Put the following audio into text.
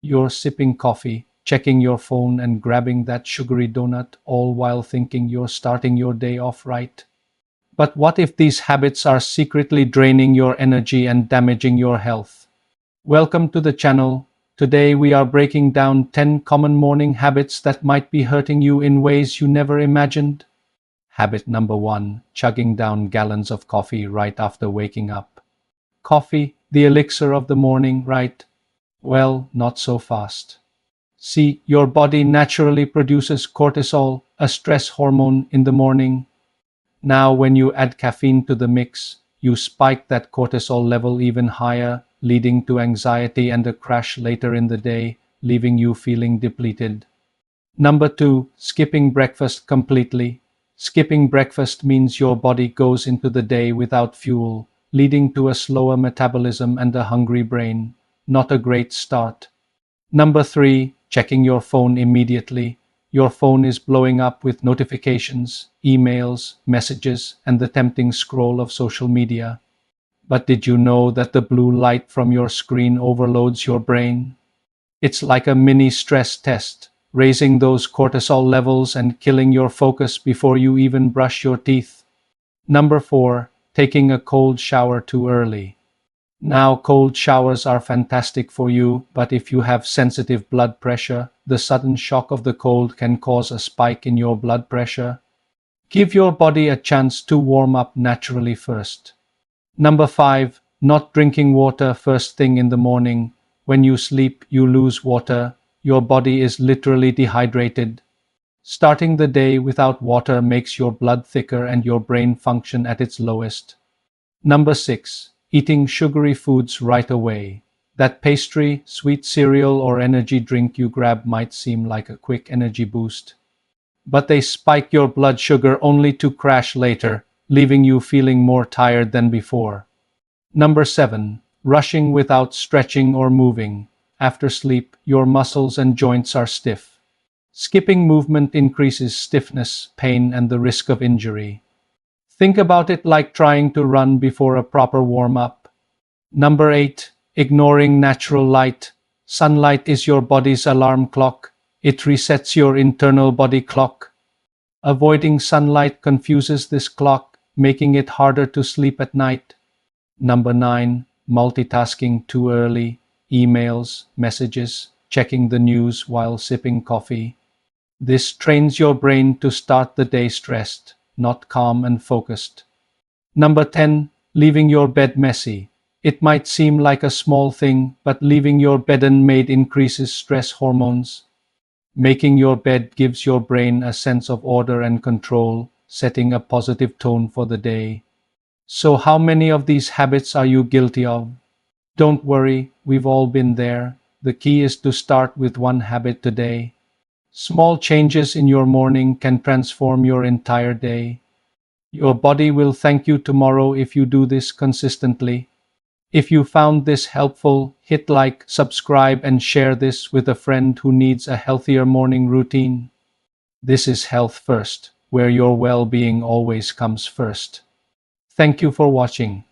You're sipping coffee, checking your phone, and grabbing that sugary donut, all while thinking you're starting your day off right. But what if these habits are secretly draining your energy and damaging your health? Welcome to the channel. Today we are breaking down 10 common morning habits that might be hurting you in ways you never imagined. Habit number 1: chugging down gallons of coffee right after waking up. Coffee, the elixir of the morning, right? Well, not so fast. See, your body naturally produces cortisol, a stress hormone, in the morning. Now, when you add caffeine to the mix, you spike that cortisol level even higher, leading to anxiety and a crash later in the day, leaving you feeling depleted. Number 2, skipping breakfast completely. Skipping breakfast means your body goes into the day without fuel, leading to a slower metabolism and a hungry brain. Not a great start. Number 3, checking your phone immediately. Your phone is blowing up with notifications, emails, messages, and the tempting scroll of social media. But did you know that the blue light from your screen overloads your brain? It's like a mini stress test, raising those cortisol levels and killing your focus before you even brush your teeth. Number 4, taking a cold shower too early. Now, cold showers are fantastic for you, but if you have sensitive blood pressure, the sudden shock of the cold can cause a spike in your blood pressure. Give your body a chance to warm up naturally first. Number 5, not drinking water first thing in the morning. When you sleep, you lose water. Your body is literally dehydrated. Starting the day without water makes your blood thicker and your brain function at its lowest. Number 6, eating sugary foods right away. That pastry, sweet cereal, or energy drink you grab might seem like a quick energy boost, but they spike your blood sugar only to crash later, leaving you feeling more tired than before. Number 7, rushing without stretching or moving. After sleep, your muscles and joints are stiff. Skipping movement increases stiffness, pain, and the risk of injury. Think about it like trying to run before a proper warm-up. Number 8, ignoring natural light. Sunlight is your body's alarm clock. It resets your internal body clock. Avoiding sunlight confuses this clock, making it harder to sleep at night. Number 9, multitasking too early. Emails, messages, checking the news while sipping coffee. This trains your brain to start the day stressed, not calm and focused. Number 10, leaving your bed messy. It might seem like a small thing, but leaving your bed unmade increases stress hormones. Making your bed gives your brain a sense of order and control, setting a positive tone for the day. So how many of these habits are you guilty of? Don't worry, we've all been there. The key is to start with one habit today. Small changes in your morning can transform your entire day. Your body will thank you tomorrow if you do this consistently. If you found this helpful, hit like, subscribe, and share this with a friend who needs a healthier morning routine. This is Health First, where your well-being always comes first. Thank you for watching.